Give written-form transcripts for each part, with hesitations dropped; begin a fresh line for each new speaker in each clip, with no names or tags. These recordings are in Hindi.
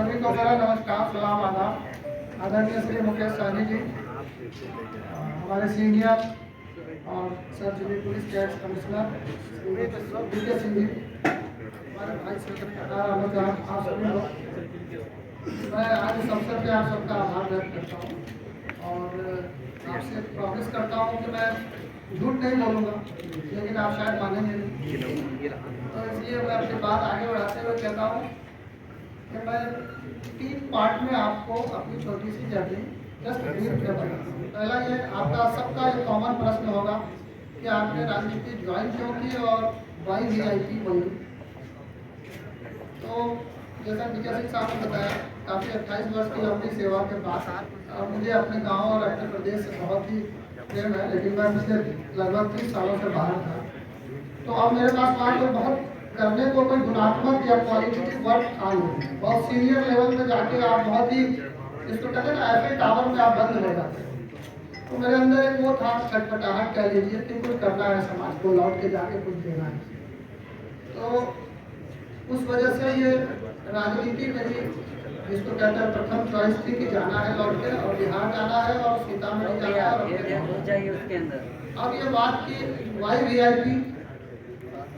सभी को मेरा नमस्कार, सलाम, आदाब। आदरणीय श्री मुकेश सहनी जी, हमारे सीनियर और सब जिले पुलिस कैड कमिश्नर बीके सिंह जी, हमारे भाई सेक्रेटरी, आप सभी लोग, मैं आज इस अवसर पे आप सबका आभार व्यक्त करता हूँ और आपसे प्रॉमिस करता हूँ कि मैं झूठ नहीं बोलूँगा, लेकिन आप शायद मानेंगे नहीं। तो इसलिए मैं अपनी बात आगे बढ़ाते हुए कहता हूँ कि मैं 3 पार्ट में आपको अपनी छोटी सी जर्नी जस्ट ब्रीफ में बताता हूँ। पहला ये आपका सबका एक कॉमन प्रश्न होगा कि आपने राजनीति ज्वाइन क्यों की और वाई VIP बनी। तो जैसा बीके सिंह साहब ने बताया, काफ़ी 28 वर्ष की लंबी सेवा के बाद मुझे अपने गांव और अपने प्रदेश से बहुत ही प्रेम है, लेकिन मैं पिछले लगभग 30 सालों से बाहर था। तो अब मेरे पास वहाँ पर बहुत करने को कोई गुणात्मक या क्वालिटेटिव वर्क आ नहीं। बहुत सीनियर लेवल में जाके आप बहुत ही इसको कहते हैं ना, ऐसे टावर में आप बंद हो जाते हैं। तो मेरे अंदर एक वो था, छटपटाहट कह लीजिए कि कुछ करना है, समाज को लौट के जाके कुछ देना है। तो उस वजह से ये राजनीति मेरी जिसको कहते हैं प्रथम चॉइस थी कि जाना है लौट के, और बिहार जाना है और सीतामढ़ी जाना है और अब ये बात की वाई VIP।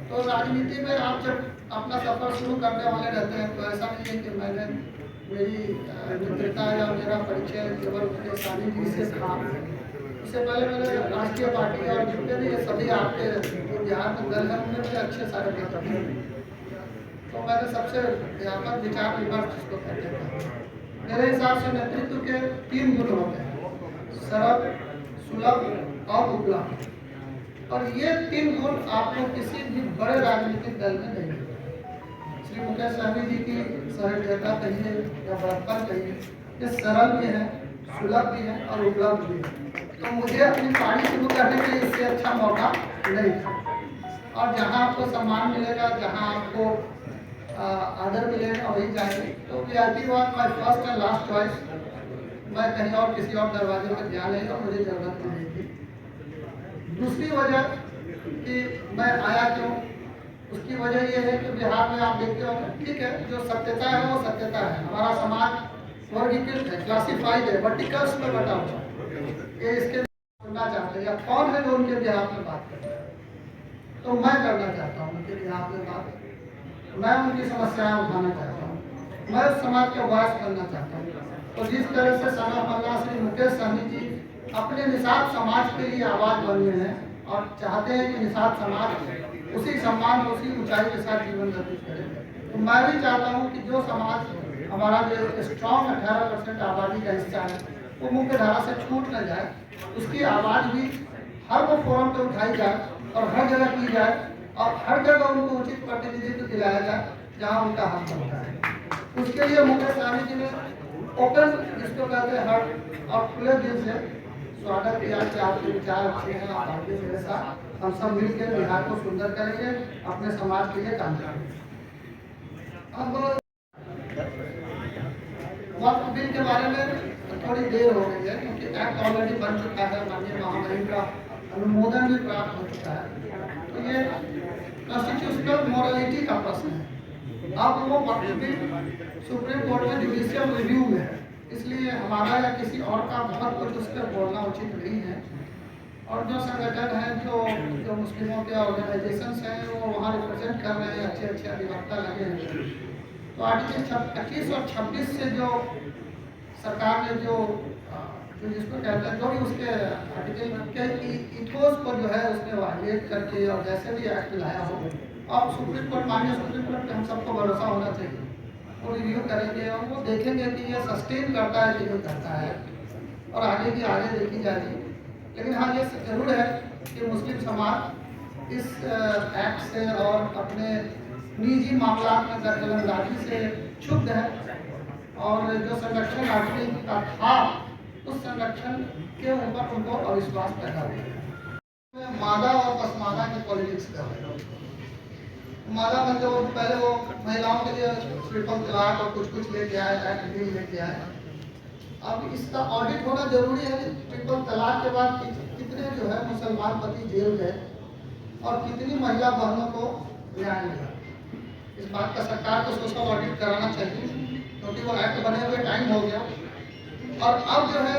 तो राजनीति में आप जब अपना सफर शुरू करने वाले रहते हैं तो ऐसा नहीं है कि मैंने मेरी मित्रता या मेरा परिचय केवल मुकेश सहनी जी से था। इससे पहले मैंने राष्ट्रीय पार्टी और जितने भी सभी आपके बिहार में दल हैं उनमें भी अच्छे सारे नेता थे। तो मैंने सबसे व्यापक विचार विमर्श जिसको कहते हैं, मेरे हिसाब से नेतृत्व के 3 गुण होते हैं: सरल, सुलभ और उपलब्ध। और ये 3 गुण आपको किसी भी बड़े राजनीतिक दल में नहीं है। श्री मुकेश सहनी जी की सहृदयता कहिए या बड़प्पन कहिए, ये सरल भी है, सुलभ भी है और उपलब्ध भी है। तो मुझे अपनी पारी शुरू करने के लिए इससे अच्छा मौका नहीं था। और जहाँ आपको सम्मान मिलेगा, जहाँ आपको आदर मिलेगा, वही जाएंगे। तो VIP was my first and last choice. मैं कहीं और किसी और दरवाजे पर जा नहीं, और मुझे जरूरत नहीं थी। दूसरी वजह कि मैं आया क्यों, उसकी वजह यह है कि बिहार में आप देखते होंगे, ठीक है, जो सत्यता है वो सत्यता है। हमारा समाज वर्गीकृत है, क्लासिफाइड है, वर्टिकल्स में बटा हुआ है। ये इसके करना चाहते हैं या कौन है जो उनके बिहार में बात करता है, तो मैं करना चाहता हूँ उनके बिहार में बात। मैं उनकी समस्याएं उठाना चाहता हूँ, मैं उस समाज के वॉइस बनना चाहता हूँ। तो जिस तरह से समय पन्ना श्री मुकेश सहनी जी अपने निषाद समाज के लिए आवाज बन रहे हैं और चाहते हैं कि निषाद समाज उसी सम्मान उसी ऊंचाई के साथ जीवन व्यतीत करे, तो मैं भी चाहता हूं कि जो समाज हमारा जो स्ट्रॉन्ग 18% आबादी का हिस्सा है वो मुख्य धारा से छूट न जाए, उसकी आवाज़ भी हर वो फोरम पे उठाई जाए और हर जगह की जाए और हर जगह उनको उचित प्रतिनिधित्व दिलाया जाए जहाँ उनका हक बनता है। उसके लिए मुकेश सहनी जी ने ओपन जिसको कहते हैं हर और खुले दिल से स्वागत किया कि आपके विचार अच्छे हैं, आप आगे मेरे साथ हम सब मिलकर बिहार को सुंदर करेंगे, अपने समाज के लिए काम करेंगे। अब वक्फ बिल के बारे में थोड़ी देर हो गई है क्योंकि एक्ट ऑलरेडी बन चुका है, माननीय महामहिम का अनुमोदन भी प्राप्त हो चुका है। तो ये कॉन्स्टिट्यूशनल मोरालिटी का प्रश्न है। अब वो वक्फ बिल सुप्रीम कोर्ट में जुडिशियल रिव्यू में है, इसलिए हमारा या किसी और का बहुत कुछ उस पर बोलना उचित नहीं है। और जो संगठन है, जो मुस्लिमों के ऑर्गेनाइजेशंस हैं, वो वहाँ रिप्रेजेंट कर रहे हैं, अच्छे अच्छे अधिवक्ता लगे हैं। तो आर्टिकल 25 और 26 से जो सरकार ने जो जिसको कहते हैं, जो भी उसके आर्टिकल के इथोस को जो है उसने वायलेट करके और जैसे भी एक्ट लाया हो, अब सुप्रीम कोर्ट, माननीय सुप्रीम कोर्ट पे हम सबको भरोसा होना चाहिए, वो रिव्यू करेंगे और वो देखेंगे कि ये सस्टेन करता है कि नहीं करता है, और आगे की आगे देखी जाएगी। लेकिन हाँ, ये जरूर है कि मुस्लिम समाज इस एक्ट से और अपने निजी मामला में दखलंदाजी से क्षुब्ध है, और जो संरक्षण राष्ट्रीय का था उस संरक्षण के ऊपर उनको अविश्वास पैदा हुआ। मादा और पसमादा की पॉलिटिक्स कर रहे हैं। मादा में जो पहले वो महिलाओं के लिए ट्रिपल तलाक और कुछ लेके आए, एक्ट बिल लेके आए। अब इसका ऑडिट होना जरूरी है कि ट्रिपल तलाक के बाद कितने जो है मुसलमान पति जेल गए और कितनी महिला बहनों को न्याय मिला। इस बात का सरकार को सोशल ऑडिट कराना चाहिए, क्योंकि वो बने हुए टाइम हो गया, और अब जो है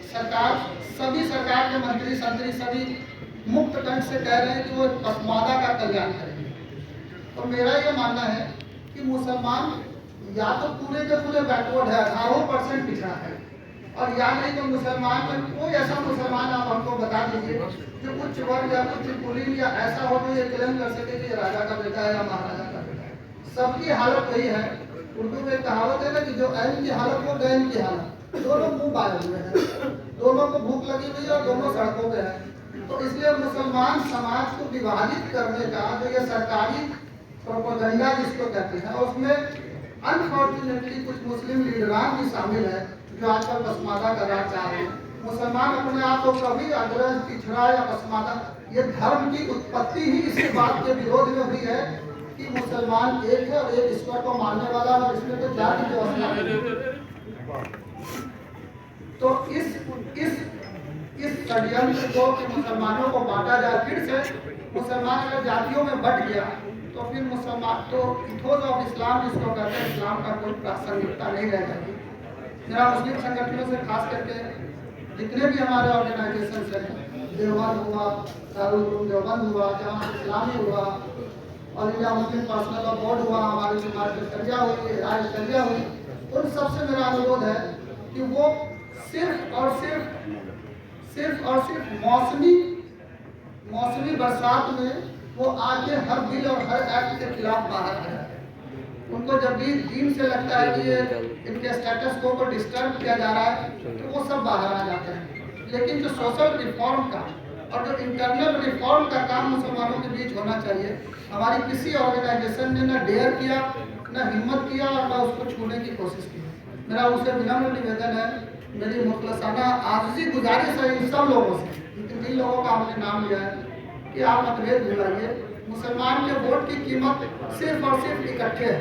सरकार, सभी सरकार के मंत्री संतरी सभी मुक्त कंठ से कह रहे हैं कि वो पसमादा का कल्याण करेंगे। तो मेरा ये मानना है कि मुसलमान या तो पूरे के पूरे बैकवर्ड है, 18% पिछड़ा है, और या नहीं तो मुसलमान में कोई ऐसा मुसलमान आप हमको बता दीजिए जो उच्च वर्ग या उच्च कुलीन या ऐसा हो जो ये क्लेम कर सके कि राजा का बेटा है या महाराजा का बेटा है। सबकी हालत वही है। उर्दू में कहावत है ना कि जो ऐन की हालत वो गैन की हालत, दोनों मुंह बाए हुए हैं, दोनों को भूख लगी हुई है और दोनों सड़कों पे है। तो इसलिए मुसलमान समाज को विभाजित करने का जो ये सरकारी प्रोपेगेंडा जिसको कहते हैं, उसमें अनफॉर्चुनेटली कुछ मुस्लिम लीडरान भी शामिल है जो आजकल पसमादा का राज चाह रहे हैं। मुसलमान अपने आप को कभी अग्रज, पिछड़ा या पसमादा, ये धर्म की उत्पत्ति ही इसी बात के विरोध में हुई है कि मुसलमान एक है और एक ईश्वर को मानने वाला, और इसमें तो जाति की व्यवस्था नहीं। तो इस षड्यंत्र को कि मुसलमानों को बांटा जाए, फिर से मुसलमान अगर जातियों में बट गया तो फिर मुसलमान तो इथोस ऑफ इस्लाम जिसको कहते हैं, इस्लाम का कोई प्रासंगिकता नहीं रह जाएगी। मेरा मुस्लिम संगठनों से खास करके जितने भी हमारे ऑर्गेनाइजेशन हैं, देवबंद हुआ, दारुल उलूम देवबंद हुआ, जमात इस्लामी हुआ, all India Muslim personal law board हुआ, हमारी समाज की शरिया हुई, शरिया हुई, उन सबसे मेरा अनुरोध है कि वो सिर्फ और सिर्फ मौसमी बरसात में वो आके हर बिल और हर एक्ट के खिलाफ बाहर है। उनको जब भी दीन से लगता है कि ये इनके स्टेटस को डिस्टर्ब किया जा रहा है तो वो सब बाहर आ जाते हैं। लेकिन जो सोशल रिफॉर्म का और जो इंटरनल रिफॉर्म का काम मुसलमानों के बीच होना चाहिए, हमारी किसी ऑर्गेनाइजेशन ने न डेयर किया, न हिम्मत किया और न उसको छूने की कोशिश की। मेरा उनसे विनम्र निवेदन है, मेरी मुखलसाना आजिज़ी गुजारिश है इन सब लोगों से, जिन लोगों का हमने नाम लिया है, कि आप मतभेद भुलाइए। मुसलमान के वोट की कीमत सिर्फ और सिर्फ इकट्ठे है।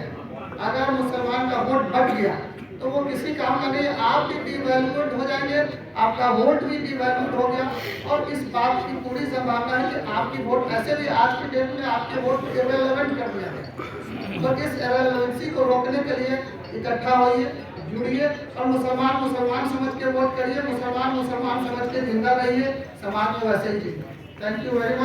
अगर मुसलमान का वोट बढ़ गया तो वो किसी काम का नहीं, आप भी डिवैल्यूड हो जाएंगे, आपका वोट भी डिवैल्यूड हो गया, और इस बात की पूरी संभावना है कि आपकी वोट ऐसे भी आज के डेट में आपके वोट को इरेलेवेंट कर दिया गया। तो इस इरेलेवेंसी को रोकने के लिए इकट्ठा होइए, जुड़िए, और मुसलमान समझ के वोट करिए, मुसलमान समझ के जिंदा रहिए, समाज में वैसे ही जिए। Thank you very much.